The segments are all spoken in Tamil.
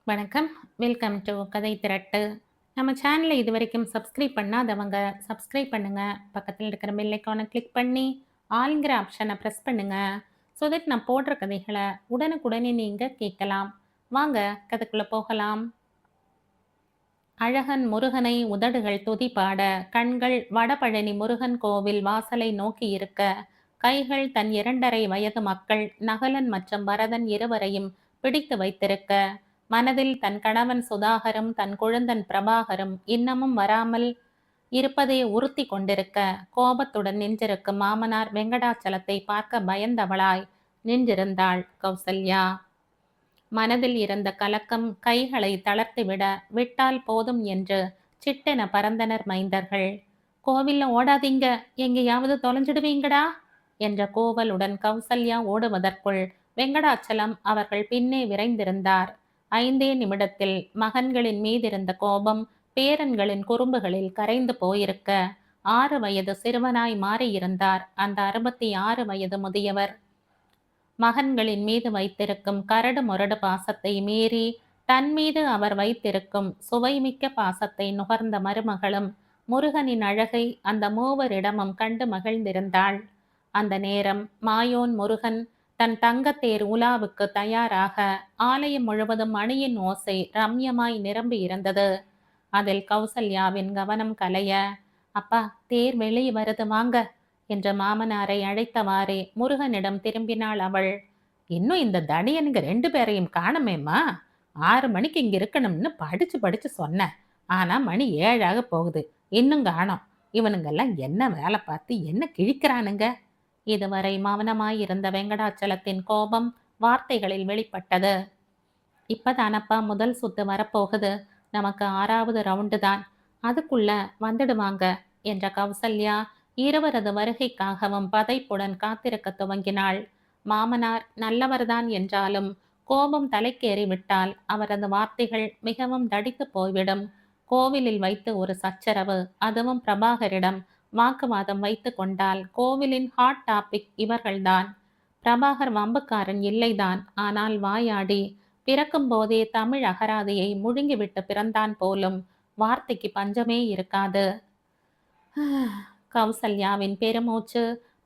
வணக்கம். வெல்கம் டு கதை திரட்டு. நம்ம சேனலை இதுவரைக்கும் சப்ஸ்கிரைப் பண்ணாதவங்க சப்ஸ்கிரைப் பண்ணுங்க. பக்கத்தில் இருக்கிற பெல் ஐக்கானை கிளிக் பண்ணி ஆல்ங்கிற ஆப்ஷனை ப்ரெஸ் பண்ணுங்க. ஸோ தட் நான் போடுற கதைகளை உடனுக்குடனே நீங்க கேட்கலாம். வாங்க கதைக்குள்ள போகலாம். அழகன் முருகனை உதடுகள் துதிபாட, கண்கள் வடபழனி முருகன் கோவில் வாசலை நோக்கி இருக்க, கைகள் தன் 2½ வயது மக்கள் நகலன் மற்றும் பரதன் இருவரையும் பிடித்து வைத்திருக்க, மனதில் தன் கணவன் சுதாகரும் தன் குழந்தன் பிரபாகரும் இன்னமும் வராமல் இருப்பதை உறுத்தி கொண்டிருக்க, கோபத்துடன் நின்றிருக்கும் மாமனார் வெங்கடாச்சலத்தை பார்க்க பயந்தவளாய் நின்றிருந்தாள் கௌசல்யா. மனதில் இருந்த கலக்கம் கைகளை தளர்த்திவிட, விட்டால் போதும் என்று சிட்டென பறந்தனர் மைந்தர்கள். கோவில்ல ஓடாதீங்க, எங்கேயாவது தொலைஞ்சிடுவீங்கடா என்ற கோவலுடன் கௌசல்யா ஓடுவதற்குள் வெங்கடாச்சலம் அவர்கள் பின்னே விரைந்திருந்தார். 5 நிமிடத்தில் மகன்களின் மீதிருந்த கோபம் பேரன்களின் குறும்புகளில் கரைந்து போயிருக்க, 6 வயது சிறுவனாய் மாறியிருந்தார் அந்த 66 வயது முதியவர். மகன்களின் மீது வைத்திருக்கும் கரடு முரடு பாசத்தை மீறி தன் மீது அவர் வைத்திருக்கும் சுவைமிக்க பாசத்தை நுகர்ந்த மருமகளும் முருகனின் அழகை அந்த மூவரிடமும் கண்டு மகிழ்ந்திருந்தாள். அந்த நேரம் மாயோன் முருகன் தன் தங்கத்தேர் உலாவுக்கு தயாராக ஆலயம் முழுவதும் மணியின் ஓசை ரம்யமாய் நிரம்பி இருந்தது. அதில் கௌசல்யாவின் கவனம் கலைய, அப்பா, தேர் வெளியே வருது வாங்க என்ற மாமனாரை அழைத்தவாறே முருகனிடம் திரும்பினாள் அவள். இன்னும் இந்த தடியனுங்க 2 பேரையும் காணமேம்மா. 6 மணிக்கு இங்க இருக்கணும்னு படிச்சு படிச்சு சொன்னேன். ஆனா மணி 7 போகுது, இன்னும் காணோம். இவனுங்கெல்லாம் என்ன வேலை பார்த்து என்ன கிழிக்கிறானுங்க? இதுவரை மௌனமாயிருந்த வெங்கடாச்சலத்தின் கோபம் வார்த்தைகளில் வெளிப்பட்டது. இப்பதானப்பா முதல் சுத்து வரப்போகுது, நமக்கு 6வது ரவுண்டு தான், அதுக்குள்ள வந்துடுவாங்க என்ற கௌசல்யா இருவரது வருகைக்காகவும் பதைப்புடன் காத்திருக்க துவங்கினாள். மாமனார் நல்லவர்தான் என்றாலும் கோபம் தலைக்கேறிவிட்டால் அவரது வார்த்தைகள் மிகவும் தடித்து போய்விடும். கோவிலில் வைத்து ஒரு சச்சரவு, அதுவும் பிரபாகரிடம் வாக்குவாதம் வைத்து கொண்டால் கோவிலின் ஹாட் டாபிக் இவர்கள்தான். பிரபாகர் வம்புக்காரன் இல்லைதான், ஆனால் வாயாடி பிறக்கும் போதே தமிழ் அகராதியை முழுங்கிவிட்டு பிறந்தான் போலும். வார்த்தைக்கு பஞ்சமே இருக்காது. கௌசல்யாவின் பெருமூச்சு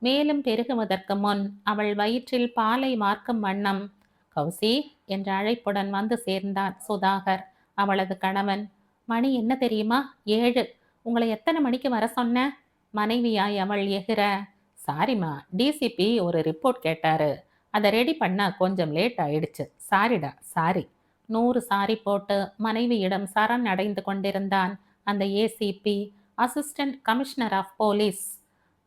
மேலும் பெருகுவதற்கு முன் அவள் வயிற்றில் பாலை வார்க்கும் வண்ணம் கௌசி என்ற அழைப்புடன் வந்து சேர்ந்தான் சுதாகர், அவளது கணவன். மணி என்ன தெரியுமா? 7. உங்களை எத்தனை மணிக்கு வர சொன்ன? மனைவியாய் அவள் எகிற. சாரிம்மா, டிசிபி ஒரு ரிப்போர்ட் கேட்டாரு, அதை ரெடி பண்ண கொஞ்சம் லேட் ஆயிடுச்சு. சாரிடா, சாரி. 100 சாரி போட்டு மனைவியிடம் சரண் அடைந்து கொண்டிருந்தான் அந்த ACP, assistant commissioner of police.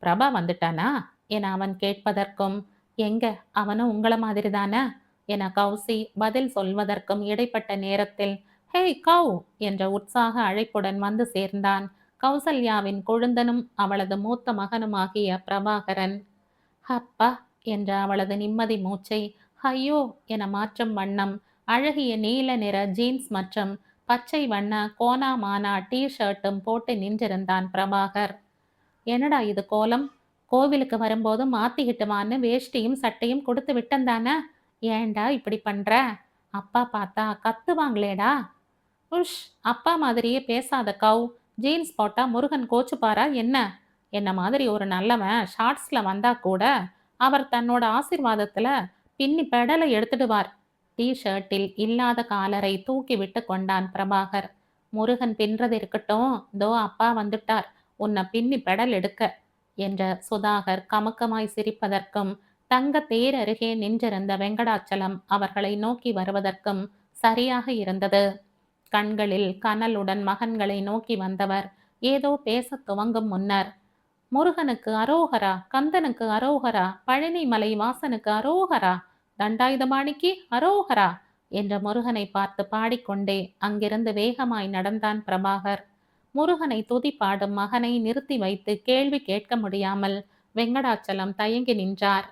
Prabha வந்துட்டானா என அவன் கேட்பதற்கும், எங்க அவனும் உங்கள மாதிரி தானே என கௌசி பதில் சொல்வதற்கும் இடைப்பட்ட நேரத்தில் ஹேய் கவ் என்ற உற்சாக அழைப்புடன் வந்து சேர்ந்தான் கௌசல்யாவின் கொழுந்தனும் அவளது மூத்த மகனுமாகிய பிரபாகரன். அப்பா என்ற அவளது நிம்மதி மூச்சை ஐயோ என மாற்றும் வண்ணம் அழகிய நீல நிற ஜீன்ஸ் மற்றும் பச்சை வண்ண கோனா மானா ஷர்ட்டும் போட்டு நின்றிருந்தான் பிரபாகர். என்னடா இது கோலம்? கோவிலுக்கு வரும்போது மாத்திக்கிட்டுவான்னு வேஷ்டியும் சட்டையும் கொடுத்து விட்டந்தானே, ஏன்டா இப்படி பண்ற? அப்பா பார்த்தா கத்துவாங்களேடா. உஷ், அப்பா மாதிரியே பேசாத கவ். ஜீன்ஸ் போட்டா முருகன் கோச்சுப்பாரா என்ன? என்ன மாதிரி ஒரு நல்லவன் ஷார்ட்ஸ்ல வந்தா கூட அவர் தன்னோட ஆசீர்வாதத்துல பின்னி பெடலை எடுத்துடுவார். ஷர்ட்டில் இல்லாத காலரை தூக்கி விட்டு கொண்டான் பிரபாகர். முருகன் பின்றது இருக்கட்டும், தோ அப்பா வந்துட்டார் உன்னை பின்னி பெடல் எடுக்க என்ற சுதாகர் கமுக்கமாய் சிரிப்பதற்கும், தங்க தேர் அருகே நின்றிருந்த வெங்கடாச்சலம் அவர்களை நோக்கி வருவதற்கும் சரியாக இருந்தது. கண்களில் கனலுடன் மகன்களை நோக்கி வந்தவர் ஏதோ பேச துவங்கும் முன்னர், முருகனுக்கு அரோகரா, கந்தனுக்கு அரோகரா, பழனிமலை வாசனுக்கு அரோகரா, தண்டாயுதபாணிக்கு அரோகரா என்ற முருகனை பார்த்து பாடிக்கொண்டே அங்கிருந்து வேகமாய் நடந்தான் பிரபாகர். முருகனை துதி பாடும் மகனை நிறுத்தி வைத்து கேள்வி கேட்க முடியாமல் வெங்கடாச்சலம் தயங்கி நின்றார்.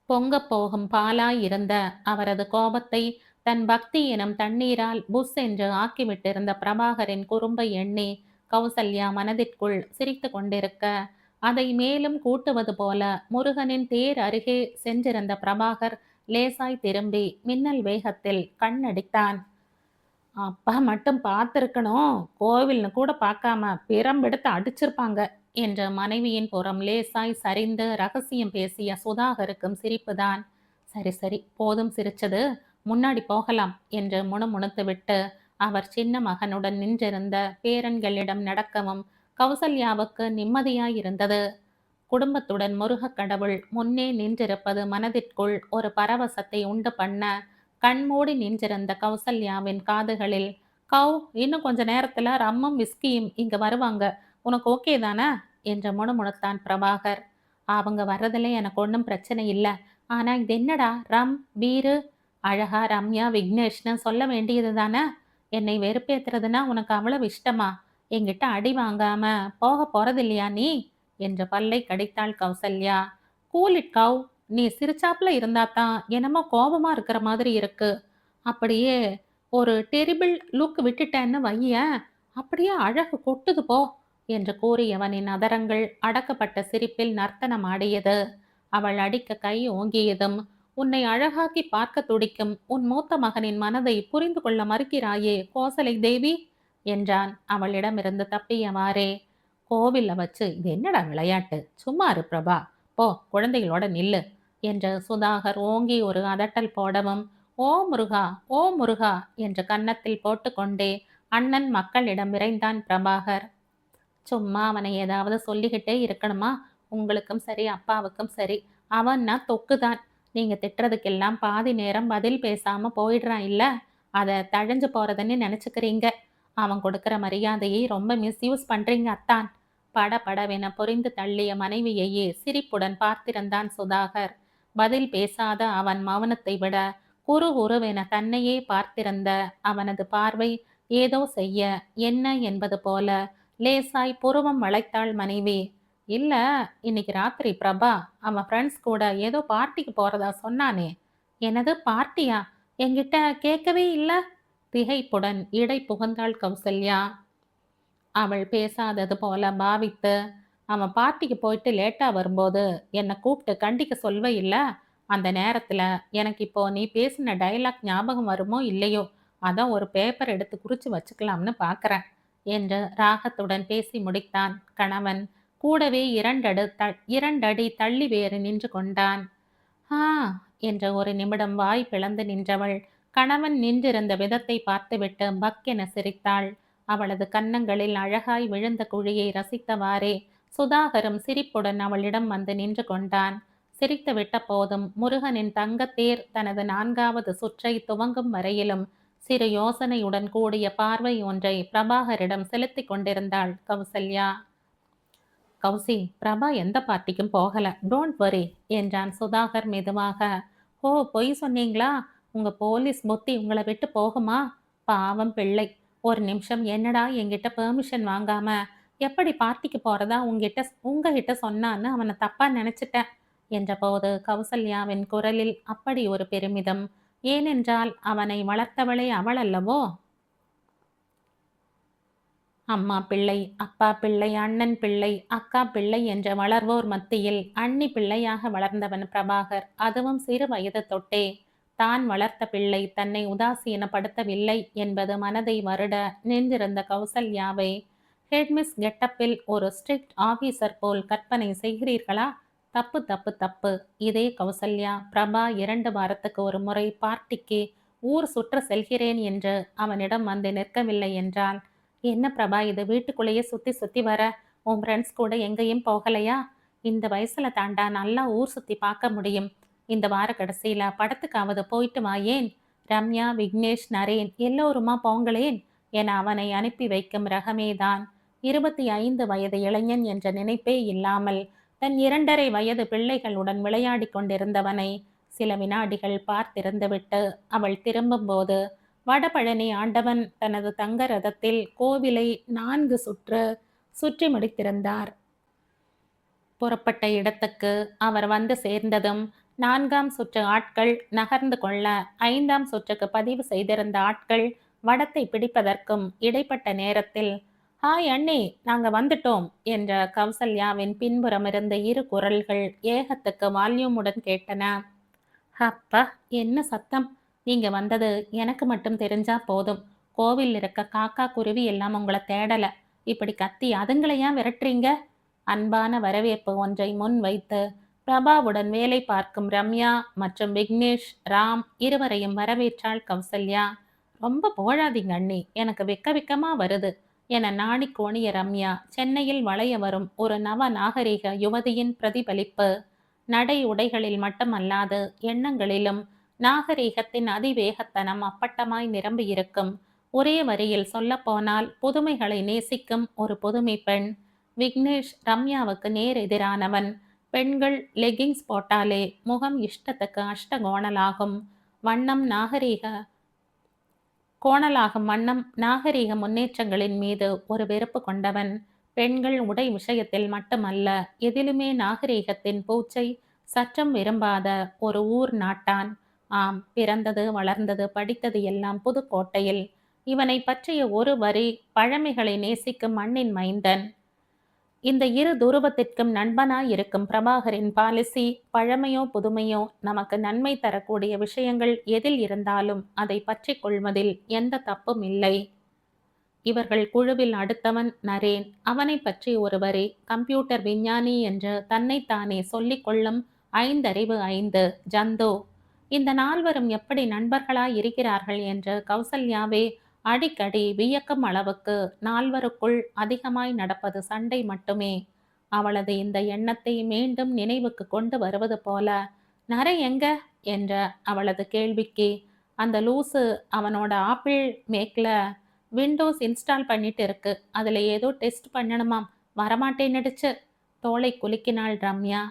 பொங்க போகும் பாலாய் இருந்த அவரது கோபத்தை தன் பக்தி எனும் தண்ணீரால் புஷ் என்று ஆக்கிவிட்டிருந்த பிரபாகரின் குறும்பை எண்ணி கௌசல்யா மனதிற்குள் சிரித்து கொண்டிருக்க, அதை மேலும் கூட்டுவது போல முருகனின் தேர் அருகே சென்றிருந்த பிரபாகர் லேசாய் திரும்பி மின்னல் வேகத்தில் கண்ணடித்தான். அப்பா மட்டும் பார்த்திருக்கணும், கோவில்னு கூட பார்க்காம பிரம்பெடுத்து அடிச்சிருப்பாங்க என்ற மனைவியின் புறம் லேசாய் சரிந்து ரகசியம் பேசிய சுதாகருக்கும் சிரிப்புதான். சரி சரி, போதும் சிரிச்சது, முன்னாடி போகலாம் என்று முணுமுணுத்துவிட்டு அவர் சின்ன மகனுடன் நின்றிருந்த பேரன்களிடம் நடக்கவும் கௌசல்யாவுக்கு நிம்மதியாயிருந்தது. குடும்பத்துடன் முருகக் கடவுள் முன்னே நின்றிருப்பது மனதிற்குள் ஒரு பரவசத்தை உண்டு பண்ண, கண்மூடி நின்றிருந்த கௌசல்யாவின் காதுகளில், கௌ, இன்னும் கொஞ்ச நேரத்துல ரம்மும் விஸ்கியும் இங்க வருவாங்க, உனக்கு ஓகே தானே என்று முணுமுணுத்தான் பிரபாகர். அவங்க வர்றதுல எனக்கு ஒன்றும் பிரச்சனை இல்லை. ஆனா இது என்னடா ரம் பீரு, அழகா ரம்யா விக்னேஷ்னு சொல்ல வேண்டியது தானே. என்னை வெறுப்பேத்துறதுன்னா உனக்கு அவ்வளவு இஷ்டமா? என்கிட்ட அடி வாங்காம போக போறதில்லையா நீ என்று பல்லை கடித்தாள் கௌசல்யா. கூல் இட் கவ், நீ சிரிச்சாப்புல இருந்தாதான் என்னமோ கோபமா இருக்கிற மாதிரி இருக்கு. அப்படியே ஒரு டெரிபிள் லுக் விட்டுட்டேன்னு வையேன், அப்படியே அழகு கொட்டுது போ என்று கூறியவனின் அதரங்கள் அடக்கப்பட்ட சிரிப்பில் நர்த்தனம் ஆடியது. அவள் அடிக்க கை ஓங்கியதும், உன்னை அழகாக்கி பார்க்க துடிக்கும் உன் மூத்த மகனின் மனதை புரிந்து கொள்ள மறுக்கிறாயே கோசலை தேவி என்றான் அவளிடமிருந்து தப்பியவாறே. கோவில்ல வச்சு இது என்னடா விளையாட்டு, சும்மா இரு பிரபா, போ குழந்தைகளோட நில்லு என்று சுதாகர் ஓங்கி ஒரு அதட்டல் போடவும், ஓ முருகா ஓ முருகா என்று கன்னத்தில் போட்டுக்கொண்டே அண்ணன் மக்களிடம் விரைந்தான் பிரபாகர். சும்மா அவனை ஏதாவது சொல்லிக்கிட்டே இருக்கணுமா? உங்களுக்கும் சரி அப்பாவுக்கும் சரி, அவன்னா தொக்குதான். நீங்க திட்டுறதுக்கெல்லாம் பாதி நேரம் பதில் பேசாம போயிடுறான் இல்ல, அதை தழைஞ்சு போறதுன்னு நினைச்சுக்கிறீங்க. அவன் கொடுக்கிற மரியாதையை ரொம்ப மிஸ்யூஸ் பண்றீங்க அத்தான். படபடவென பொரிந்து தள்ளிய மனைவியையே சிரிப்புடன் பார்த்திருந்தான் சுதாகர். பதில் பேசாத அவன் மௌனத்தை விட குறு குருவென தன்னையே பார்த்திருந்த அவனது பார்வை ஏதோ செய்ய, என்ன என்பது போல லேசாய் புருவம் வளைத்தாள் மனைவி. இல்ல, இன்னைக்கு ராத்திரி பிரபா அவன் ஃப்ரெண்ட்ஸ் கூட ஏதோ பார்ட்டிக்கு போறதா சொன்னானே. எனது பார்ட்டியா? என்கிட்ட கேட்கவே இல்ல. திகைப்புடன் இடை புகுந்தாள் கௌசல்யா. அவள் பேசாதது போல பாவித்து, அவன் பார்ட்டிக்கு போயிட்டு லேட்டா வரும்போது என்னை கூப்பிட்டு கண்டிக்க சொல்வ இல்ல, அந்த நேரத்துல எனக்கு இப்போ நீ பேசின டைலாக் ஞாபகம் வருமோ இல்லையோ, அதான் ஒரு பேப்பர் எடுத்து குறிச்சு வச்சுக்கலாம்னு பார்க்கறேன் என்று ராகத்துடன் பேசி முடித்தான் கணவன். கூடவே இரண்டடி தள்ளி வேறு நின்று கொண்டான். ஆ என்ற ஒரு நிமிடம் வாய் பிளந்து நின்றவள் கணவன் நின்றிருந்த விதத்தை பார்த்துவிட்டு பக்கென சிரித்தாள். அவளது கன்னங்களில் அழகாய் விழுந்த குழியை ரசித்தவாறே சுதாகரும் சிரிப்புடன் அவளிடம் வந்து நின்று கொண்டான். சிரித்துவிட்ட போதும் முருகனின் தங்கத்தேர் தனது 4வது சுற்றை துவங்கும் வரையிலும் சிறு யோசனையுடன் கூடிய பார்வை ஒன்றை பிரபாகரிடம் செலுத்தி கொண்டிருந்தாள் கௌசல்யா. கௌசி, பிரபா எந்த பார்ட்டிக்கும் போகல, டோன்ட் வரி என்றான் சுதாகர் மெதுவாக. ஓ, பொய் சொன்னீங்களா? உங்க போலீஸ் புத்தி உங்களை விட்டு போகுமா? பாவம் பிள்ளை, ஒரு நிமிஷம் என்னடா என்கிட்ட பெர்மிஷன் வாங்காம எப்படி பார்ட்டிக்கு போறதா உங்ககிட்ட சொன்னான்னு அவனை தப்பா நினைச்சிட்டேன் என்ற போது கௌசல்யாவின் குரலில் அப்படி ஒரு பெருமிதம். ஏனென்றால் அவனை வளர்த்தவளே அவள் அல்லவோ. அம்மா பிள்ளை, அப்பா பிள்ளை, அண்ணன் பிள்ளை, அக்கா பிள்ளை என்ற வளர்வோர் மத்தியில் அண்ணி பிள்ளையாக வளர்ந்தவன் பிரபாகர். அதுவும் சிறு வயது தொட்டே தான் வளர்த்த பிள்ளை தன்னை உதாசீனப்படுத்தவில்லை என்பது மனதை வருட நின்றிருந்த கௌசல்யாவை ஹெட்மிஸ் கெட்டப்பில் ஒரு ஸ்ட்ரிக்ட் ஆபீசர் போல் கற்பனை செய்கிறீர்களா? தப்பு தப்பு தப்பு. இதே கௌசல்யா பிரபா 2 வாரத்துக்கு ஒரு முறை பார்ட்டிக்கு ஊர் சுற்ற செல்கிறேன் என்று அவனிடம் வந்து நிற்கவில்லை என்றால், என்ன பிரபா இது, வீட்டுக்குள்ளேயே சுத்தி சுத்தி வர, உன் ஃப்ரெண்ட்ஸ் கூட எங்கேயும் போகலையா? இந்த வயசுல தாண்டா நல்லா ஊர் சுத்தி பார்க்க முடியும். இந்த வார கடைசியில படத்துக்காவது போயிட்டு வாயேன். ரம்யா, விக்னேஷ், நரேன் எல்லோருமா போங்களேன் என அவனை அனுப்பி வைக்கும் ரகமேதான். 25 வயது இளைஞன் என்ற நினைப்பே இல்லாமல் தன் 2.5 வயது பிள்ளைகளுடன் விளையாடி கொண்டிருந்தவனை சில வினாடிகள் பார்த்திருந்துவிட்டு அவள் திரும்பும்போது வடபழனி ஆண்டவன் தனது தங்க ரதத்தில் கோவிலை 4 சுற்றி முடித்திருந்தார். புறப்பட்ட இடத்துக்கு அவர் வந்து சேர்ந்ததும் 4ஆம் சுற்று ஆட்கள் நகர்ந்து கொள்ள 5ஆம் சுற்றுக்கு பதிவு செய்திருந்த ஆட்கள் வடத்தை பிடிப்பதற்கும் இடைப்பட்ட நேரத்தில், ஹாய் அண்ணே, நாங்க வந்துட்டோம் என்ற கௌசல்யாவின் பின்புறமிருந்த 2 குரல்கள் ஏகத்துக்கு வால்யூமுடன் கேட்டன. அப்பா! என்ன சத்தம்! நீங்க வந்தது எனக்கு மட்டும் தெரிஞ்சா போதும். கோவில்ல இருக்க காக்கா, குருவி எல்லாம் உங்கள தேடல. இப்படி கத்தி அதுங்கள ஏன் விரட்டுறீங்க? அன்பான வரவேற்பு ஒன்றை முன்வைத்து, பிரபாவுடன் வேலை பார்க்கும் ரம்யா மற்றும் விக்னேஷ், ராம் இருவரையும் வரவேற்றாள் கௌசல்யா. ரொம்ப புகழாதீங்க அண்ணி. எனக்கு வெக்க வெக்கமா வருது என நாணிக் கோணிய ரம்யா, சென்னையில் வளைய வரும் ஒரு நவ நாகரிக யுவதியின் பிரதிபலிப்பு. நடை உடைகளில் மட்டுமல்லாது எண்ணங்களிலும் நாகரீகத்தின் அதிவேகத்தனம் அப்பட்டமாய் நிரம்பியிருக்கும். ஒரே வரியில் சொல்லப்போனால் புதுமைகளை நேசிக்கும் ஒரு புதுமை பெண். விக்னேஷ் ரம்யாவுக்கு நேர் எதிரானவன். பெண்கள் லெகிங்ஸ் போட்டாலே முகம் இஷ்டத்துக்கு அஷ்டகோணலாகும். வண்ணம் நாகரீக கோணலாகும் வண்ணம் நாகரீக முன்னேற்றங்களின் மீது ஒரு வெறுப்பு கொண்டவன். பெண்கள் உடை விஷயத்தில் மட்டுமல்ல, எதிலுமே நாகரீகத்தின் பூச்சை சற்றும் விரும்பாத ஒரு ஊர் நாட்டான். ஆம், பிறந்தது வளர்ந்தது படித்தது எல்லாம் புதுக்கோட்டையில். இவனை பற்றிய ஒரு வரி பழமைகளை நேசிக்கும் மண்ணின் மைந்தன். இந்த இரு துருவத்திற்கும் நண்பனாய் இருக்கும் பிரபாகரின் பாலிசி, பழமையோ புதுமையோ நமக்கு நன்மை தரக்கூடிய விஷயங்கள் எதில் இருந்தாலும் அதை பற்றிக் கொள்வதில் எந்த தப்பும் இல்லை. இவர்கள் குழுவில் அடுத்தவன் நரேன். அவனை பற்றி ஒரு வரி, கம்ப்யூட்டர் விஞ்ஞானி என்று தன்னைத்தானே சொல்லிக் கொள்ளும் ஐந்தறிவு ஐந்து ஜந்து. இந்த நால்வரும் எப்படி நண்பர்களாய் இருக்கிறார்கள் என்று கௌசல்யாவே அடிக்கடி வியக்கும் அளவுக்கு நால்வருக்குள் அதிகமாய் நடப்பது சண்டை மட்டுமே. அவளது இந்த எண்ணத்தை மீண்டும் நினைவுக்கு கொண்டு வருவது போல, நரை எங்க என்ற அவளது கேள்விக்கு, அந்த லூசு அவனோட ஆப்பிள் மேக்ல விண்டோஸ் இன்ஸ்டால் பண்ணிட்டு இருக்கு, அதுல ஏதோ டெஸ்ட் பண்ணணுமாம், வரமாட்டேன்னுடுச்சு. தோளை குலுக்கினாள் ரம்யா.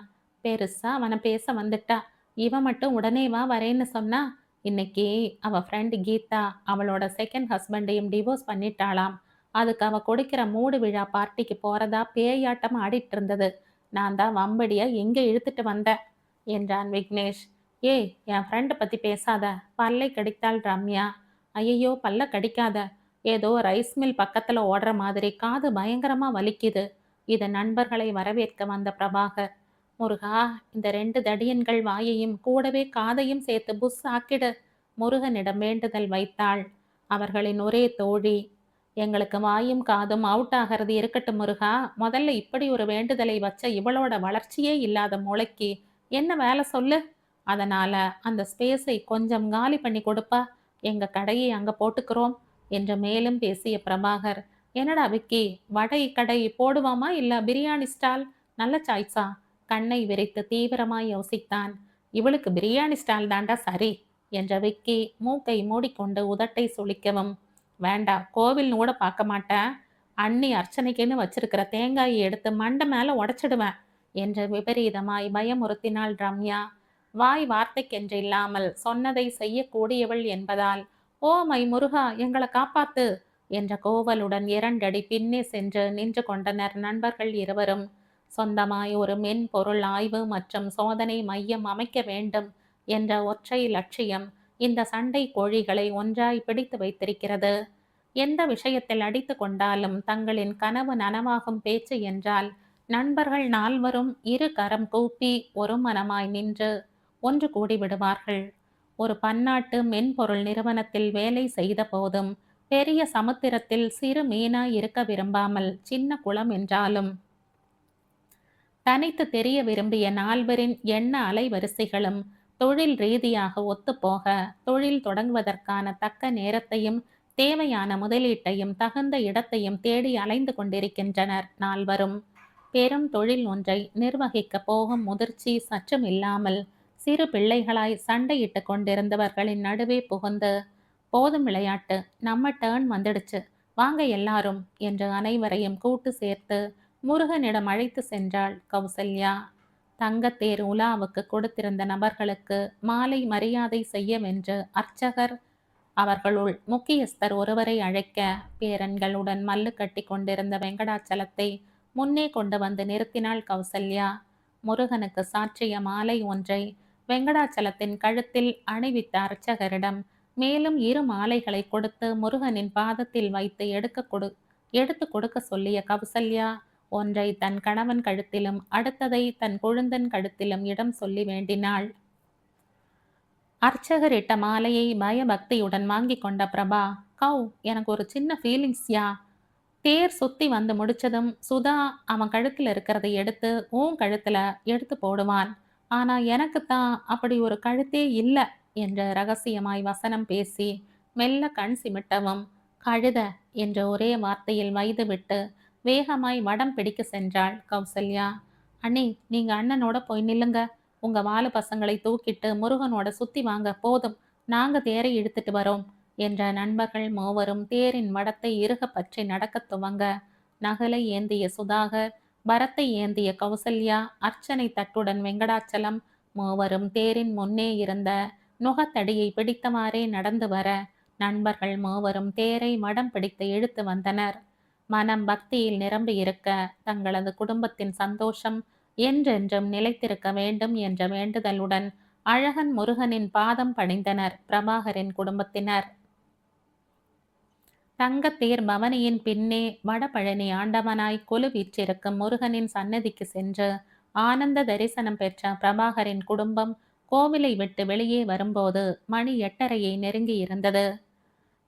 பெருசா அவனை பேச வந்துட்டா. இவன் மட்டும் உடனே வா வரேன்னு சொன்னா. இன்னைக்கு அவ ஃப்ரெண்ட் கீதா அவளோட செகண்ட் ஹஸ்பண்டையும் டிவோர்ஸ் பண்ணிட்டாளாம். அதுக்கு அவ கொடுக்கிற மூடு விழா பார்ட்டிக்கு போறதா பேயாட்டம் ஆடிட்டு இருந்தது. நான் தான் வம்படியா எங்க இழுத்துட்டு வந்தேன் என்றான் விக்னேஷ். ஏய், என் ஃப்ரெண்டை பத்தி பேசாத, பல்லை கடித்தாள் ரம்யா. ஐயையோ, பல்ல கடிக்காத. ஏதோ ரைஸ் மில் பக்கத்துல ஓடுற மாதிரி காது பயங்கரமா வலிக்குது. இது நண்பர்களை வரவேற்க வந்த பிரபாகர். முருகா, இந்த 2 தடியன்கள் வாயையும் கூடவே காதையும் சேர்த்து புஸ் ஆக்கிடு. முருகனிடம் வேண்டுதல் வைத்தாள். அவர்களின் ஒரே தோழி. எங்களுக்கு வாயும் காதும் அவுட் ஆகிறது இருக்கட்டும் முருகா, முதல்ல இப்படி ஒரு வேண்டுதலை வச்ச இவளோட வளர்ச்சியே இல்லாத மூளைக்கு என்ன வேலை சொல்லு. அதனால அந்த ஸ்பேஸை கொஞ்சம் காலி பண்ணி கொடுப்பா. எங்க கடையை அங்க போட்டுக்கிறோம் என்று மேலும் பேசிய பிரபாகர், என்னடா விக்கி, வடை கடை போடுவாமா இல்ல பிரியாணி ஸ்டால்? நல்ல சாய்ஸா? கண்ணை விரித்து தீவிரமாய் யோசித்தான். இவளுக்கு பிரியாணி ஸ்டால் தாண்டா சரி என்ற விக்கி மூக்கை மூடிக்கொண்டு உதட்டை சுளிக்கவும், வேண்டாம், கோவில்னு கூட பார்க்க மாட்டேன். அண்ணி அர்ச்சனைக்குன்னு வச்சிருக்கிற தேங்காயை எடுத்து மண்டை மேல உடைச்சிடுவேன் என்று விபரீதமாய் பயமுறுத்தினாள் ரம்யா. வாய் வார்த்தைக்கென்று இல்லாமல் சொன்னதை செய்யக்கூடியவள் என்பதால், ஓ மை முருகா, எங்களை காப்பாத்து என்ற கோவலுடன் 2 அடி பின்னே சென்று நின்று கொண்டனர் நண்பர்கள் இருவரும். சொந்தமாய் ஒரு மென்பொருள் ஆய்வு மற்றும் சோதனை மையம் அமைக்க வேண்டும் என்ற ஒற்றை லட்சியம் இந்த சண்டை கோழிகளை ஒன்றாய் பிடித்து வைத்திருக்கிறது. எந்த விஷயத்தில் அடித்து கொண்டாலும் தங்களின் கனவு நனவாகும் பேச்சு என்றால், நண்பர்கள் நால்வரும் இரு கரம் கூப்பி ஒரு மனமாய் நின்று ஒன்று கூடி விடுவார்கள். ஒரு பன்னாட்டு மென்பொருள் நிறுவனத்தில் வேலை செய்த போதும் பெரிய சமுத்திரத்தில் சிறு மீனாய் இருக்க விரும்பாமல் சின்ன குளம் என்றாலும் தனித்து தெரிய விரும்பிய நால்வரின் எண்ண அலைவரிசைகளும் தொழில் ரீதியாக ஒத்துப்போக, தொழில் தொடங்குவதற்கான தக்க நேரத்தையும் தேவையான முதலீட்டையும் தகுந்த இடத்தையும் தேடி அலைந்து கொண்டிருக்கின்றனர் நால்வரும். பெரும் தொழில் ஒன்றை நிர்வகிக்க போகும் முதிர்ச்சி சற்றும் இல்லாமல் சிறு பிள்ளைகளாய் சண்டையிட்டு கொண்டிருந்தவர்களின் நடுவே புகுந்து, போதும் விளையாட்டு, நம்ம டேர்ன் வந்துடுச்சு, வாங்க எல்லாரும் என்று அனைவரையும் கூட்டு சேர்த்து முருகனிடம் அழைத்து சென்றாள் கௌசல்யா. தங்கத்தேர் உலாவுக்கு கொடுத்திருந்த நபர்களுக்கு மாலை மரியாதை செய்யவென்று அர்ச்சகர் அவர்களுள் முக்கியஸ்தர் ஒருவரை அழைக்க, பேரன்களுடன் மல்லு கட்டி கொண்டிருந்த வெங்கடாச்சலத்தை முன்னே கொண்டு வந்து நிறுத்தினாள் கௌசல்யா. முருகனுக்கு சாற்றிய மாலை ஒன்றை வெங்கடாச்சலத்தின் கழுத்தில் அணிவித்த அர்ச்சகரிடம் மேலும் 2 மாலைகளை கொடுத்து முருகனின் பாதத்தில் வைத்து எடுத்து கொடுக்க சொல்லிய கௌசல்யா, ஒன்றை தன் கணவன் கழுத்திலும் அடுத்ததை தன் கொழுந்தன் கழுத்திலும் இடம் சொல்லி வேண்டினாள். அர்ச்சகர் இட்ட மாலையை பயபக்தியுடன் வாங்கி கொண்ட பிரபா, கவ், எனக்கு ஒரு சின்ன ஃபீலிங்ஸ்யா. தேர் சுத்தி வந்து முடிச்சதும் சுதா அவன் கழுத்துல இருக்கிறதை எடுத்து உன் கழுத்துல எடுத்து போடுவான். ஆனா எனக்குத்தான் அப்படி ஒரு கழுத்தே இல்ல என்ற ரகசியமாய் வசனம் பேசி மெல்ல கண் சிமிட்டவும், கழுத என்ற ஒரே வார்த்தையில் வைதுவிட்டு வேகமாய் வடம் பிடிக்க சென்றாள் கௌசல்யா. அண்ணி, நீங்க அண்ணனோட போய் நில்லுங்க. உங்க வாலு பசங்களை தூக்கிட்டு முருகனோட சுத்தி வாங்க, போதும். நாங்க தேரை இழுத்துட்டு வரோம் என்ற நண்பர்கள் மூவரும் தேரின் வடத்தை இறுக பற்றி நடக்கத் துவங்க, நகலை ஏந்திய சுதாகர், பரத்தை ஏந்திய கௌசல்யா, அர்ச்சனை தட்டுடன் வெங்கடாச்சலம் மூவரும் தேரின் முன்னே இருந்த நுகத்தடியை பிடித்தவாறே நடந்து வர, நண்பர்கள் மூவரும் தேரை மடம் பிடித்து இழுத்து வந்தனர். மனம் பக்தியில் நிரம்பி இருக்க, தங்களது குடும்பத்தின் சந்தோஷம் என்றென்றும் நிலைத்திருக்க வேண்டும் என்ற வேண்டுதலுடன் அழகன் முருகனின் பாதம் பணிந்தனர் பிரபாகரின் குடும்பத்தினர். தங்கத்தேர் பவனியின் பின்னே வடபழனி ஆண்டவனாய் கொலு வீற்றிருக்கும் முருகனின் சன்னதிக்கு சென்று ஆனந்த தரிசனம் பெற்ற பிரபாகரின் குடும்பம் கோவிலை விட்டு வெளியே வரும்போது மணி 8:30 நெருங்கி இருந்தது.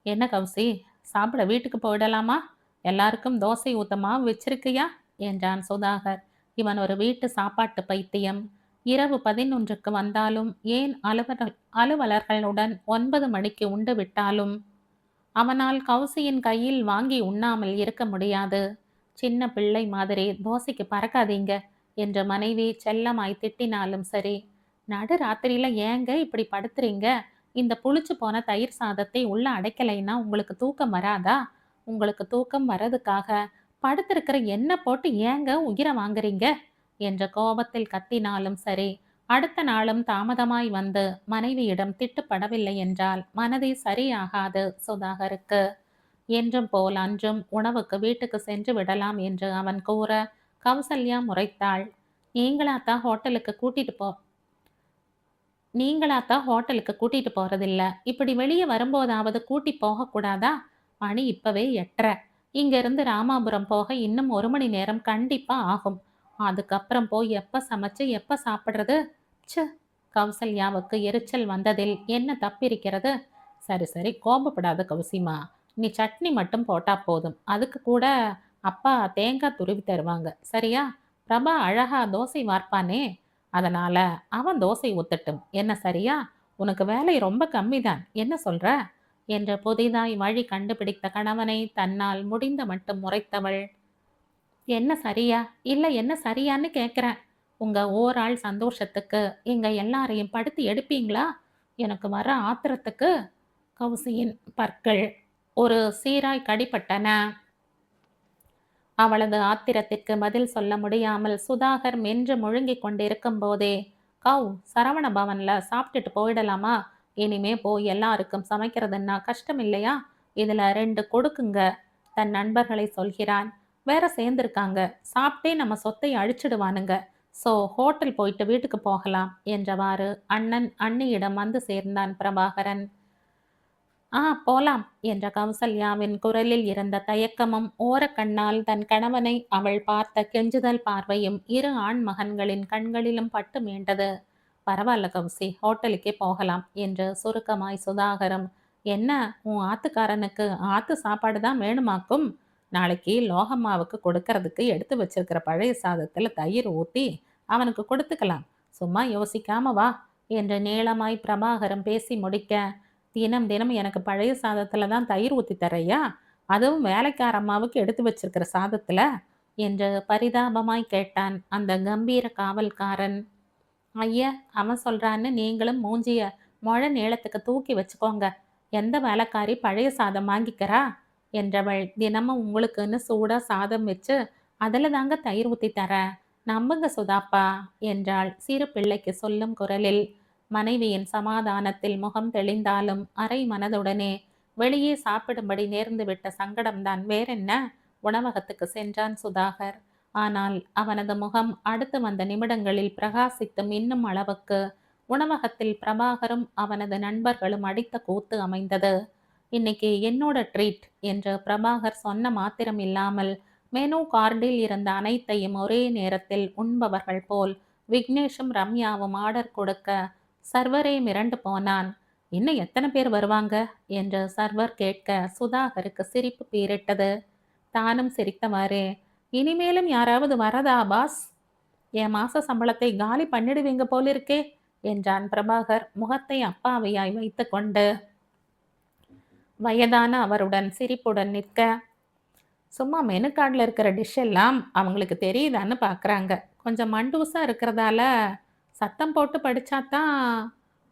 என்ன கௌசி, சாப்பிட வீட்டுக்கு போயிடலாமா? எல்லாருக்கும் தோசை ஊத்த மாவு வச்சிருக்கியா என்றான் சுதாகர். இவன் ஒரு வீட்டு சாப்பாட்டு பைத்தியம். இரவு 11க்கு வந்தாலும், ஏன் அலுவலர்களுடன் 9 மணிக்கு உண்டு விட்டாலும் அவனால் கௌசியின் கையில் வாங்கி உண்ணாமல் இருக்க முடியாது. சின்ன பிள்ளை மாதிரி தோசைக்கு பறக்காதீங்க என்று மனைவி செல்லமாய் திட்டினாலும் சரி, நடு ராத்திரியில ஏங்க இப்படி படுத்துறீங்க? இந்த புளிச்சு போன தயிர் சாதத்தை உள்ள அடைக்கலைன்னா உங்களுக்கு தூக்கம் வராதா? உங்களுக்கு தூக்கம் வர்றதுக்காக படுத்திருக்கிற என்ன போட்டு ஏங்க உயிரை வாங்குறீங்க என்ற கோபத்தில் கத்தினாலும் சரி, அடுத்த நாளும் தாமதமாய் வந்து மனைவியிடம் திட்டுப்படவில்லை என்றால் மனதே சரியாகாது சுதாகருக்கு. என்றும் போல் அன்றும் உணவுக்கு வீட்டுக்கு சென்று விடலாம் என்று அவன் கூற, கௌசல்யா முறைத்தாள். நீங்களாத்தான் ஹோட்டலுக்கு கூட்டிட்டு போ நீங்களாத்தான் ஹோட்டலுக்கு கூட்டிட்டு போறதில்ல. இப்படி வெளியே வரும்போதாவது கூட்டி போகக்கூடாதா? மணி இப்பவே 8:30. இங்கிருந்து ராமாபுரம் போக இன்னும் 1 மணி நேரம் கண்டிப்பா ஆகும். அதுக்கப்புறம் போய் எப்ப சமைச்சு எப்ப சாப்பிடுறது? ச்சே! கௌசல்யாவுக்கு எரிச்சல் வந்ததில் என்ன தப்பிருக்கிறது? சரி சரி, கோபப்படாத கௌசிமா. நீ சட்னி மட்டும் போட்டா போதும். அதுக்கு கூட அப்பா தேங்காய் துருவி தருவாங்க, சரியா? பிரபா அழகா தோசை வார்ப்பானே, அதனால அவன் தோசை ஊத்தட்டும், என்ன சரியா? உனக்கு வேலை ரொம்ப கம்மிதான், என்ன சொல்ற என்று புதிதாய் வழி கண்டுபிடித்த கணவனை தன்னால் முடிந்த மட்டும் முறைத்தவள். என்ன சரியா இல்ல என்ன சரியான்னு கேட்குறேன். உங்க ஓராள் சந்தோஷத்துக்கு எங்க எல்லாரையும் படுத்தி எடுப்பீங்களா? எனக்கு வர ஆத்திரத்துக்கு. கௌசியின் பற்கள் ஒரு சீராய் கடிபட்டன. அவளது ஆத்திரத்திற்கு பதில் சொல்ல முடியாமல் சுதாகர் மென்று முழுங்கிக் கொண்டிருக்கும் போதே, கவ், சரவண பவன்ல சாப்பிட்டுட்டு போயிடலாமா? இனிமே போய் எல்லாருக்கும் சமைக்கிறதுன்னா கஷ்டம் இல்லையா? இதுல 2 கொடுக்குங்க தன் நண்பர்களை சொல்கிறான். வேற சேர்ந்திருக்காங்க, சாப்பிட்டே நம்ம சொத்தை அழிச்சிடுவானுங்க. ஸோ ஹோட்டல் போயிட்டு வீட்டுக்கு போகலாம் என்றவாறு அண்ணன் அண்ணியிடம் வந்து சேர்ந்தான் பிரபாகரன். போலாம் என்ற கௌசல்யாவின் குரலில் இருந்த தயக்கமும் ஓரக்கண்ணால் தன் கணவனை அவள் பார்த்த கெஞ்சுதல் பார்வையும் இரு ஆண் மகன்களின் கண்களிலும் பட்டு மீண்டது. பரவாயில்ல கௌசி, ஹோட்டலுக்கே போகலாம் என்று சுருக்கமாய் சுதாகரும், என்ன உன் ஆத்துக்காரனுக்கு ஆத்து சாப்பாடு தான் வேணுமாக்கும்? நாளைக்கு லோகம்மாவுக்கு கொடுக்கறதுக்கு எடுத்து வச்சிருக்கிற பழைய சாதத்துல தயிர் ஊத்தி அவனுக்கு கொடுத்துக்கலாம். சும்மா யோசிக்காம வா என்று நீளமாய் பிரபாகரம் பேசி முடிக்க, தினம் தினம் எனக்கு பழைய சாதத்துல தான் தயிர் ஊத்தி தரையா? அதுவும் வேலைக்கார அம்மாவுக்கு எடுத்து வச்சிருக்கிற சாதத்துல என்று பரிதாபமாய் கேட்டான் அந்த கம்பீர காவல்காரன். ஐயா, அவன் சொல்றான்னு நீங்களும் மூஞ்சிய மொழ நீளத்துக்கு தூக்கி வச்சுக்கோங்க. எந்த வேலைக்காரி பழைய சாதம் வாங்கிக்கிறா என்றவள், தினமும் உங்களுக்குன்னு சூடா சாதம் வச்சு அதில் தாங்க தயிர் ஊற்றி தரேன், நம்புங்க சுதாப்பா என்றாள் சிறு பிள்ளைக்கு சொல்லும் குரலில். மனைவியின் சமாதானத்தில் முகம் தெளிந்தாலும் அரை மனதுடனே வெளியே சாப்பிடும்படி நேர்ந்துவிட்ட சங்கடம்தான் வேறென்ன. உணவகத்துக்கு சென்றான் சுதாகர். ஆனால் அவனது முகம் அடுத்து வந்த நிமிடங்களில் பிரகாசித்து மின்னும் அளவுக்கு உணவகத்தில் பிரபாகரும் அவனது நண்பர்களும் அடித்த கூத்து அமைந்தது. இன்னைக்கு என்னோட ட்ரீட் என்று பிரபாகர் சொன்ன மாத்திரம் இல்லாமல் மெனு கார்டில் இருந்த அனைத்தையும் ஒரே நேரத்தில் உண்பவர்கள் போல் விக்னேஷும் ரம்யாவும் ஆர்டர் கொடுக்க, சர்வரே மிரண்டு போனான். இன்னும் எத்தனை பேர் வருவாங்க என்று சர்வர் கேட்க சுதாகருக்கு சிரிப்பு பீரிட்டது. தானும் சிரித்தவாறே, இனிமேலும் யாராவது வரதா பாஸ்? என் மாச சம்பளத்தை காலி பண்ணிடுவீங்க போலிருக்கே என்றான் பிரபாகர் முகத்தை அப்பாவியாய் வைத்து கொண்டு. வயதான அவருடன் சிரிப்புடன் நிற்க, சும்மா மெனு கார்டில் இருக்கிற டிஷ் எல்லாம் அவங்களுக்கு தெரியுதான்னு பார்க்குறாங்க. கொஞ்சம் மண்டூஸாக இருக்கிறதால சத்தம் போட்டு படித்தாதான்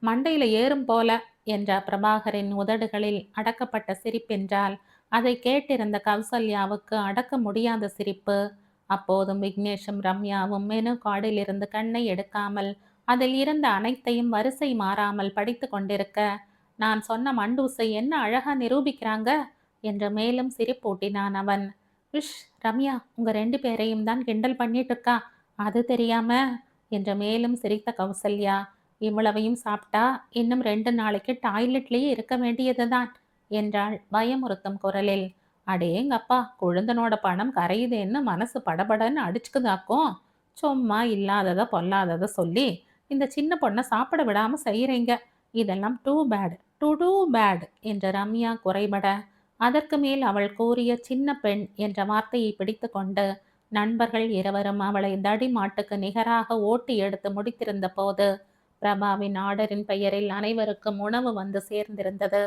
மண்டையில் ஏறும் போல என்றார் பிரபாகரின் உதடுகளில் அடக்கப்பட்ட சிரிப்பென்றால் அதை கேட்டிருந்த கௌசல்யாவுக்கு அடக்க முடியாத சிரிப்பு. அப்போதும் விக்னேஷும் ரம்யாவும் மெனு கார்டில் இருந்து கண்ணை எடுக்காமல் அதில் இருந்த அனைத்தையும் வரிசை மாறாமல் படித்து கொண்டிருக்க, நான் சொன்ன மண்டூஸை என்ன அழகா நிரூபிக்கிறாங்க என்று மேலும் சிரிப்பூட்டினான் அவன். விஷ், ரம்யா உங்க 2 பேரையும் தான் கிண்டல் பண்ணிட்டு இருக்கா, அது தெரியாம என்று மேலும் சிரித்த கௌசல்யா. இவ்வளவையும் சாப்பிட்டா இன்னும் 2 நாளைக்கு டாய்லெட்லேயே இருக்க வேண்டியதுதான் என்றாள் பயமுறுத்தும் குரலில். அடேங்கப்பா, கொழுந்தனோட பணம் கரையுதேன்னு மனசு படபடன்னு அடிச்சுக்குதாக்கும். சும்மா இல்லாததை பொல்லாததை சொல்லி இந்த சின்ன பொண்ணை சாப்பிட விடாம செய்கிறீங்க. இதெல்லாம் டூ பேட், டூ பேட் என்று ரம்யா குறைபட, அதற்கு மேல் அவள் கூறிய சின்ன பெண் என்ற வார்த்தையை பிடித்து கொண்டு நண்பர்கள் இருவரும் அவளை தடி மாட்டுக்கு நிகராக ஓட்டி எடுத்து முடித்திருந்த போது பிரபாவின் ஆர்டரின் பெயரில் அனைவருக்கும் உணவு வந்து சேர்ந்திருந்தது.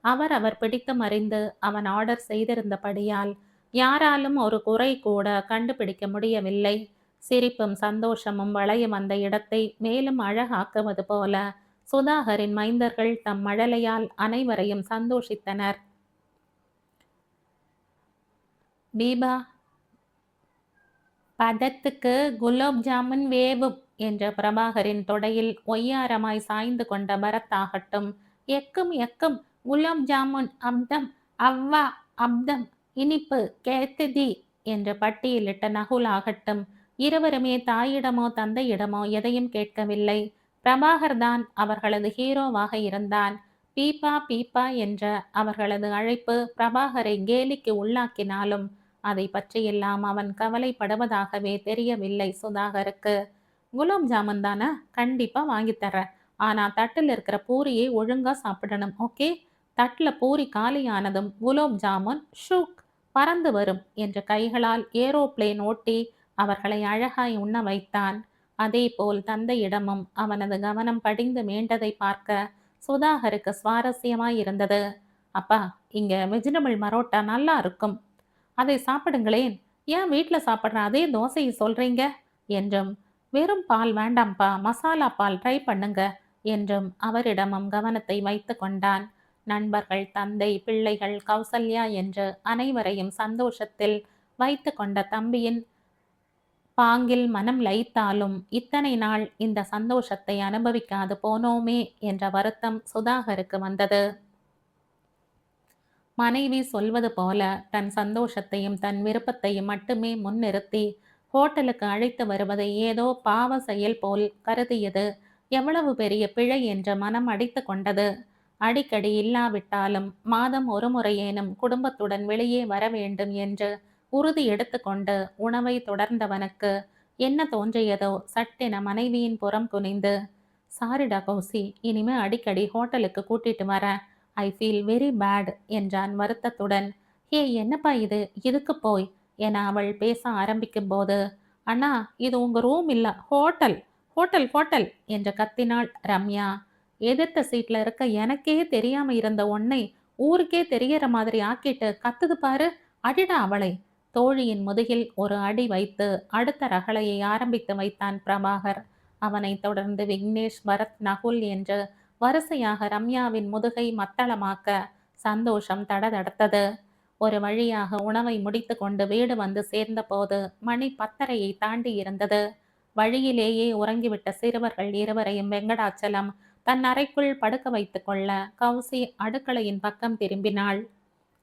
அவர் பிடித்து மறிந்து அவன் ஆர்டர் செய்திருந்தபடியால் யாராலும் ஒரு குறை கூட கண்டுபிடிக்க முடியவில்லை. சிரிப்பும் சந்தோஷமும் வளைய வந்த இடத்தை மேலும் அழகாக்குவது போல சுதாகரின் மைந்தர்கள் தம் மழலையால் அனைவரையும் சந்தோஷித்தனர். தீபா, பதத்துக்கு குலோப் ஜாமுன் வேவும் என்ற பிரபாகரின் தொடையில் ஒய்யாரமாய் சாய்ந்து கொண்ட பரத்தாகட்டும். எக்கும் எக்கும் குலோப் ஜாமுன் அப்தம், அவ்வா அப்தம், இனிப்பு கேத்துதி என்று பட்டியலிட்ட நகுல் ஆகட்டும். இருவருமே தாயிடமோ தந்தையிடமோ எதையும் கேட்கவில்லை. பிரபாகர் தான் அவர்களது ஹீரோவாக இருந்தான். பீப்பா பீப்பா என்ற அவர்களது அழைப்பு பிரபாகரை கேலிக்கு உள்ளாக்கினாலும் அதை பற்றியெல்லாம் அவன் கவலைப்படுவதாகவே தெரியவில்லை சுதாகருக்கு. குலாப் ஜாமுன் தானே, கண்டிப்பா வாங்கித்தர்றேன். ஆனா தட்டில் இருக்கிற பூரியை ஒழுங்கா சாப்பிடணும், ஓகே? தட்டில் பூரி காலியானதும் குலாப் ஜாமுன் ஷூக் பறந்து வரும் என்று கைகளால் ஏரோப்ளேன் ஓட்டி அவர்களை அழகாய் உண்ண வைத்தான். அதே போல் தந்தையிடமும் அவனது கவனம் படிந்து மீண்டதை பார்க்க சுதாகருக்கு சுவாரஸ்யமாய் இருந்தது. அப்பா, இங்க வெஜிடபிள் மரோட்டா நல்லா இருக்கும், அதை சாப்பிடுங்களேன். ஏன் வீட்டில் சாப்பிட்ற அதே தோசையை சொல்றீங்க என்றும், வெறும் பால் வேண்டாம்ப்பா, மசாலா பால் ட்ரை பண்ணுங்க என்றும் அவரிடமும் கவனத்தை வைத்து கொண்டான். நண்பர்கள், தந்தை, பிள்ளைகள், கௌசல்யா என்று அனைவரையும் சந்தோஷத்தில் வைத்து கொண்ட தம்பியின் பாங்கில் மனம் லயித்தாலும் இத்தனை நாள் இந்த சந்தோஷத்தை அனுபவிக்காது போனோமே என்ற வருத்தம் சுதாகருக்கு வந்தது. மனைவி சொல்வது போல தன் சந்தோஷத்தையும் தன் விருப்பத்தையும் மட்டுமே முன்னிறுத்தி ஹோட்டலுக்கு அழைத்து வருவதை ஏதோ பாவ செயல் போல் கருதியது எவ்வளவு பெரிய பிழை என்ற மனம் அடித்து கொண்டது. அடிக்கடி இல்லாவிட்டாலும் மாதம் ஒரு முறையேனும் குடும்பத்துடன் வெளியே வர வேண்டும் என்று உறுதி எடுத்துக்கொண்டு உணவை தொடர்ந்தவனுக்கு என்ன தோன்றியதோ சட்டென மனைவியின் புறம் குனிந்து, சாரிடா கௌசி, இனிமே அடிக்கடி ஹோட்டலுக்கு கூட்டிட்டு வரேன், ஐ ஃபீல் வெரி பேட் என்றான் வருத்தத்துடன். ஏ என்னப்பா இது, இதுக்கு போய் என அவள் பேச ஆரம்பிக்கும் போது, அண்ணா இது உங்க ரூம் இல்ல, ஹோட்டல் ஹோட்டல் ஹோட்டல் என்று கத்தினாள் ரம்யா. எதிர்த்த சீட்ல இருக்க எனக்கே தெரியாம இருந்த ஒன்னை ஊருக்கே தெரியற மாதிரி ஆக்கிட்டு கத்துது பாரு, அடிடா அவளை. தோழியின் முதுகில் ஒரு அடி வைத்து அடுத்த ரகளையை ஆரம்பித்து வைத்தான் பிரபாகர். அவனைத் தொடர்ந்து விக்னேஷ், பரத், நகுல் என்று வரிசையாக ரம்யாவின் முதுகை மத்தளமாக்க சந்தோஷம் தடதடுத்தது. ஒரு வழியாக உணவை முடித்து கொண்டு வீடு வந்து சேர்ந்த போது மணி 10:30 தாண்டி இருந்தது. வழியிலேயே உறங்கிவிட்ட சிறுவர்கள் இருவரையும் வெங்கடாச்சலம் தன் அறைக்குள் படுக்க வைத்து கொள்ள கௌசி அடுக்களையின் பக்கம் திரும்பினாள்.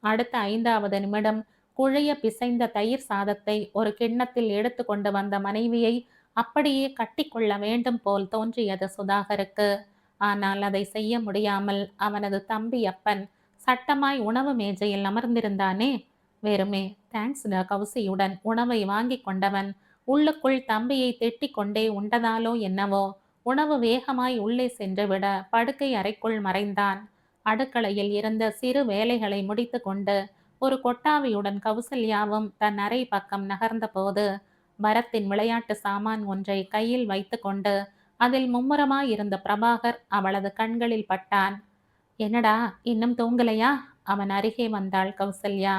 அடுத்த 5வது நிமிடம் குழைய பிசைந்த தயிர் சாதத்தை ஒரு கிண்ணத்தில் எடுத்து கொண்டு வந்த மனைவியை அப்படியே கட்டிக்கொள்ள வேண்டும் போல் தோன்றியது சுதாகருக்கு. ஆனால் அதை செய்ய முடியாமல் அவனது தம்பி அப்பன் சட்டமாய் உணவு மேஜையில் அமர்ந்திருந்தானே. வெறுமே தேங்க்ஸ்டா கௌசியுடன் உணவை வாங்கி கொண்டவன் உள்ளுக்குள் தம்பியை திட்டிக் கொண்டே உண்டதாலோ என்னவோ உணவு வேகமாய் உள்ளே சென்றுவிட படுக்கை அறைக்குள் மறைந்தான். அடுக்களையில் இருந்த சிறு வேலைகளை முடித்து கொண்டு ஒரு கொட்டாவியுடன் கௌசல்யாவும் தன் அறை பக்கம் நகர்ந்தபோது பரத்தின் விளையாட்டு சாமான் ஒன்றை கையில் வைத்துக்கொண்டு அதில் மும்முரமாயிருந்த பிரபாகர் அவளது கண்களில் பட்டான். என்னடா, இன்னும் தூங்கலையா? அவன் அருகே வந்தாள் கௌசல்யா.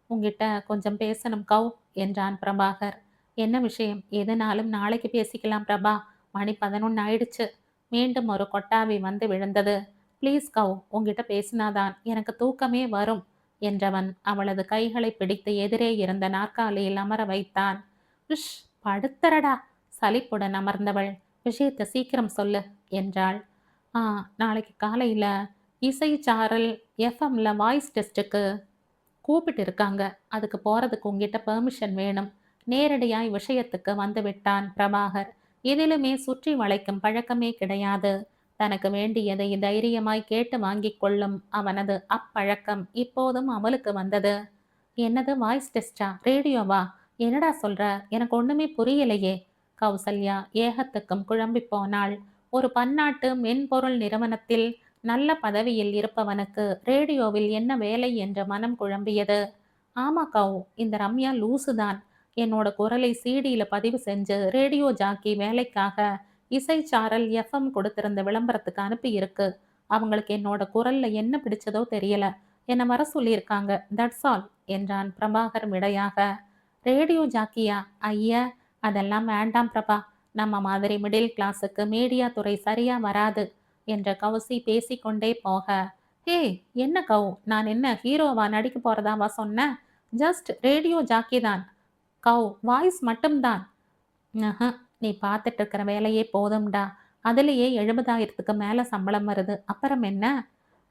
உங்கிட்ட கொஞ்சம் பேசணும் கௌ என்றான் பிரபாகர். என்ன விஷயம்? எதுனாலும் நாளைக்கு பேசிக்கலாம் பிரபா. மணி 11 ஆயிடுச்சு. மீண்டும் ஒரு கொட்டாவி வந்து விழுந்தது. ப்ளீஸ் கௌ, உங்கிட்ட பேசினாதான் எனக்கு தூக்கமே வரும் என்றவன் அவளது கைகளை பிடித்து எதிரே இருந்த நாற்காலியில் அமர வைத்தான். உஷ், படுத்தரடா. சலிப்புடன் அமர்ந்தவள், விஷயத்தை சீக்கிரம் சொல்லு என்றாள். நாளைக்கு காலையில இசைச்சாரல் எஃப்எம்ல வாய்ஸ் டெஸ்ட்டுக்கு கூப்பிட்டு இருக்காங்க. அதுக்கு போறதுக்கு உங்ககிட்ட பெர்மிஷன் வேணும். நேரடியாய் விஷயத்துக்கு வந்து விட்டான் பிரபாகர். எதிலுமே சுற்றி வளைக்கும் பழக்கமே கிடையாது. தனக்கு வேண்டியதை தைரியமாய் கேட்டு வாங்கிக் கொள்ளும் அவனது அப்பழக்கம் இப்போதும் அமலுக்கு வந்தது. என்னது வாய்ஸ் டெஸ்டா? ரேடியோவா? என்னடா சொல்ற? எனக்கு ஒண்ணுமே புரியலையே. கௌசல்யா ஏகத்துக்கும் குழம்பி போனாள். ஒரு பன்னாட்டு மென்பொருள் நிறுவனத்தில் நல்ல பதவியில் இருப்பவனுக்கு ரேடியோவில் என்ன வேலை என்ற மனம் குழம்பியது. ஆமா கௌ, இந்த ரம்யா லூசுதான். என்னோட குரலை சிடியில பதிவு செஞ்சு ரேடியோ ஜாக்கி வேலைக்காக இசைச்சாரல் எஃப்எம் கொடுத்திருந்த விளம்பரத்துக்கு அனுப்பி இருக்கு. அவங்களுக்கு என்னோட குரல்ல என்ன பிடிச்சதோ தெரியல. என்னை வர சொல்லியிருக்காங்க. தட்ஸ் ஆல் என்றான் பிரபாகர் விடையாக. ரேடியோ ஜாக்கியா? ஐயா, அதெல்லாம் வேண்டாம் பிரபா. நம்ம மாதிரி மிடில் கிளாஸுக்கு மீடியா துறை சரியா வராது என்ற கௌசி பேசிக்கொண்டே போக, ஹே என்ன கௌ, நான் என்ன ஹீரோவா நடிக்க போறதாவா சொன்னேன்? ஜஸ்ட் ரேடியோ ஜாக்கி தான் கௌ, வாய்ஸ் மட்டும்தான். நீ பார்த்துட்டு இருக்கிற வேலையே போதும்டா. அதுலேயே 70,000க்கு மேல சம்பளம் வருது. அப்புறம் என்ன?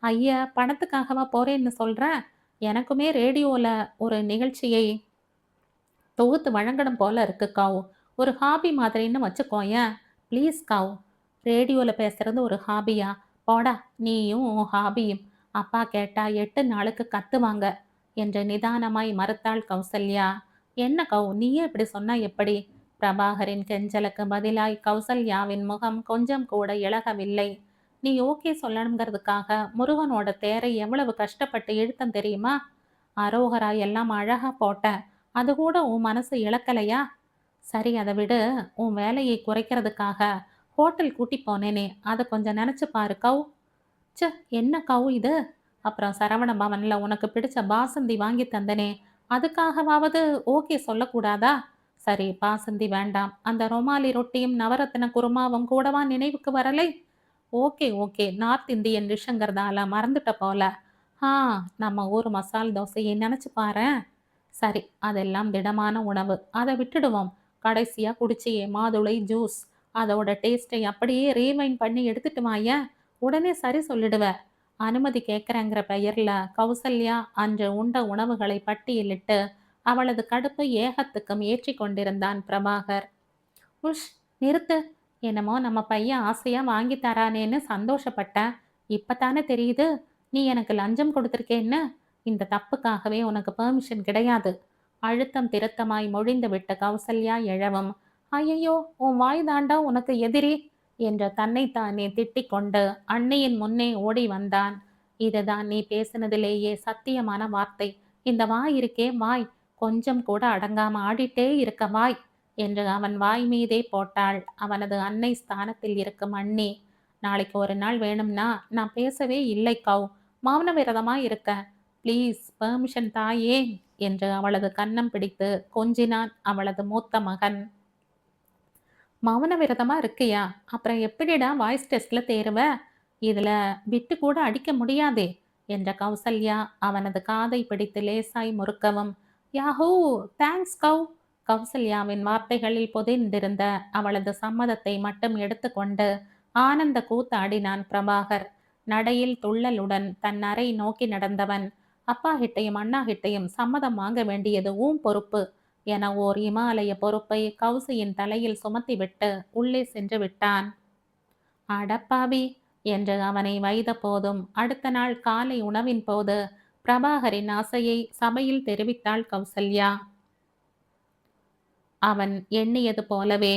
ஐயா, பணத்துக்காகவா போறேன்னு சொல்றேன்? எனக்குமே ரேடியோல ஒரு நிகழ்ச்சியை தொகுத்து வழங்கணும் போல இருக்கு கௌ. ஒரு ஹாபி மாதிரின்னு வச்சுக்கோயேன். ப்ளீஸ் கௌ. ரேடியோவில் பேசுறது ஒரு ஹாபியா? போடா, நீயும் உன் ஹாபியும். அப்பா கேட்டா 8 நாளுக்கு கத்துவாங்க என்று நிதானமாய் மறுத்தாள் கௌசல்யா. என்ன கௌ, நீயே இப்படி சொன்னா எப்படி? பிரபாகரின் கெஞ்சலுக்கு பதிலாய் கௌசல்யாவின் முகம் கொஞ்சம் கூட இளகவில்லை. நீ ஓகே சொல்லணுங்கிறதுக்காக முருகனோட தேரை எவ்வளவு கஷ்டப்பட்டு இழுத்தம் தெரியுமா? அரோகரா எல்லாம் அழகா போட்ட. அது கூட உன் மனசு இழக்கலையா? சரி, அதை விடு. உன் வேலையை குறைக்கிறதுக்காக ஹோட்டல் கூட்டி போனேனே, அதை கொஞ்சம் நினைச்சு பாரு கௌ. ச்சே, என்ன கௌ இது? அப்புறம் சரவண பவன்ல உனக்கு பிடிச்ச பாசந்தி வாங்கி தந்தனே, அதுக்காகவாவது ஓகே சொல்லக்கூடாதா? சரி, பாசந்தி வேண்டாம். அந்த ரொமாலி ரொட்டியும் நவரத்தின குருமாவும் கூடவா நினைவுக்கு வரலை? ஓகே ஓகே, நார்த் இந்தியன் டிஷ்ஷுங்கிறதால மறந்துட்ட போல. ஆ, நம்ம ஊர் மசால் தோசையை நினைச்சு பாரேன். சரி, அதெல்லாம் திடமான உணவு, அதை விட்டுடுவோம். கடைசியா குடிச்சியே மாதுளை ஜூஸ், அதோட டேஸ்ட்டை அப்படியே ரீவைண்ட் பண்ணி எடுத்துட்டு வாயேன். உடனே சரி சொல்லிடுவ. அனுமதி கேட்குறேங்கிற பெயர்ல கௌசல்யா அன்று உண்ட உணவுகளை பட்டியலிட்டு அவளது கடுப்பை ஏகத்துக்கும் ஏற்றி கொண்டிருந்தான் பிரபாகர். உஷ், நிறுத்து. என்னமோ நம்ம பையன் ஆசையா வாங்கி தரானேன்னு சந்தோஷப்பட்டேன். இப்பதானே தெரியுது நீ எனக்கு லஞ்சம் கொடுத்துருக்கேன்னு. இந்த தப்புக்காகவே உனக்கு பெர்மிஷன் கிடையாது. அழுத்தம் திருத்தமாய் மொழிந்து விட்ட கௌசல்யா எழவும், ஐயையோ, உன் வாய் தாண்டா உனக்கு எதிரி என்ற தன்னைத்தானே திட்டிக் கொண்டு அன்னையின் முன்னே ஓடி வந்தான். இதுதான் நீ பேசினதிலேயே சத்தியமான வார்த்தை. இந்த வாய் இருக்கே வாய், கொஞ்சம் கூட அடங்காம ஆடிட்டே இருக்க வாய் என்று அவன் வாய் மீதே போட்டாள் அவனது அன்னை ஸ்தானத்தில் இருக்கும் அண்ணி. நாளைக்கு ஒரு நாள் வேணும்னா நான் பேசவே இல்லை கௌ. மௌன விரதமா இருக்க. ப்ளீஸ் பெர்மிஷன் தாயே என்று அவளது கன்னம் பிடித்து கொஞ்சினான் அவளது மூத்த மகன். மௌன விரதமா இருக்கியா? அப்புறம் எப்படிடா வாய்ஸ் டெஸ்ட்ல தேருவ? இதுல விட்டு கூட அடிக்க முடியாதே என்ற கௌசல்யா அவனது காதை பிடித்து லேசாய் முறுக்கவும், யாஹூ, தேங்க்ஸ் கௌ. கௌசல்யாவின் வார்த்தைகளில் புதைந்திருந்த அவளது சம்மதத்தை மட்டும் எடுத்துக்கொண்டு ஆனந்த கூத்தாடினான் பிரபாகர். நடையில் துள்ளலுடன் தன் அறை நோக்கி நடந்தவன், அப்பா கிட்டையும் அண்ணா கிட்டையும் சம்மதம் வாங்க வேண்டியது ஊம் பொறுப்பு என ஓர் இமாலய பொறுப்பை கௌசியின் தலையில் சுமத்திவிட்டு உள்ளே சென்று விட்டான். அடப்பாவி என்று அவனை வைத போதும் அடுத்த நாள் காலை உணவின் போது பிரபாகரின் ஆசையை சபையில் தெரிவித்தாள் கௌசல்யா. அவன் எண்ணியது போலவே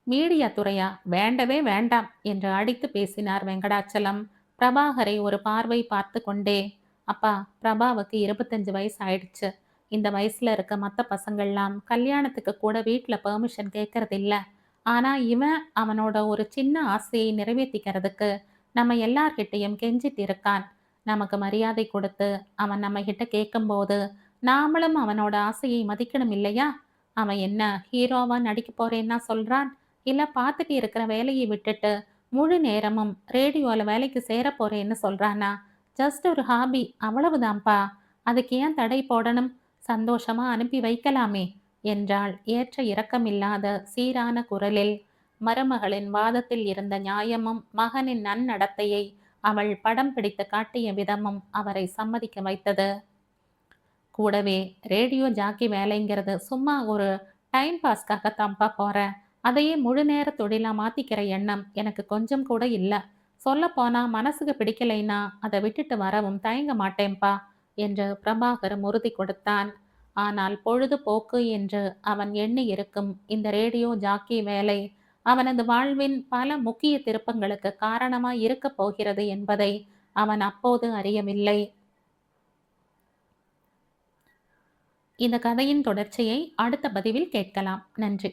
மீடியா துறையா? வேண்டவே வேண்டாம் என்று அடித்து பேசினார் வெங்கடாச்சலம். பிரபாகரை ஒரு பார்வை பார்த்து கொண்டே, அப்பா, பிரபாவுக்கு 25 வயசு ஆயிடுச்சு. இந்த வயசுல இருக்க மத்த பசங்கள்லாம் கல்யாணத்துக்கு கூட வீட்ல பெர்மிஷன் கேட்கறதில்ல. ஆனா இவன் அவனோட ஒரு சின்ன ஆசையை நிறைவேத்திக்கிறதுக்கு நம்ம எல்லார்கிட்டயும் கெஞ்சிட்டு இருக்கான். நமக்கு மரியாதை கொடுத்து அவன் நம்ம கிட்ட கேட்கும்போது நாமளும் அவனோட ஆசையை மதிக்கணும் இல்லையா? அவன் என்ன ஹீரோவா நடிக்க போறேன்னா சொல்றான்? இல்ல பார்த்துட்டு இருக்கிற வேலையை விட்டுட்டு முழு நேரமும் ரேடியோல வேலைக்கு சேர போறேன்னு சொல்றானா? ஜஸ்ட் ஒரு ஹாபி அவ்வளவுதான்ப்பா. அதுக்கு ஏன் தடை போடணும்? சந்தோஷமா அனுப்பி வைக்கலாமே என்றாள் ஏற்ற இரக்கமில்லாத சீரான குரலில். மருமகளின் வாதத்தில் இருந்த நியாயமும் மகனின் நன்னடத்தையை அவள் படம் பிடித்து காட்டிய விதமும் அவரை சம்மதிக்க வைத்தது. கூடவே ரேடியோ ஜாக்கி வேலைங்கிறது சும்மா ஒரு டைம் பாஸ்க்காகத்தான்ப்பா போறேன். அதையே முழு நேர தொழிலா மாத்திக்கிற எண்ணம் எனக்கு கொஞ்சம் கூட இல்ல. சொல்லப்போனா மனசுக்கு பிடிக்கலைன்னா அதை விட்டுட்டு வரவும் தயங்க மாட்டேன்பா என்று பிரபாகரும் உறுதி கொடுத்தான். ஆனால் பொழுதுபோக்கு என்று அவன் எண்ணி இருக்கும் இந்த ரேடியோ ஜாக்கி வேலை அவனது வாழ்வின் பல முக்கிய திருப்பங்களுக்கு காரணமாய் இருக்கப் போகிறது என்பதை அவன் அப்போது அறியவில்லை. இந்த கதையின் தொடர்ச்சியை அடுத்த பதிவில் கேட்கலாம். நன்றி.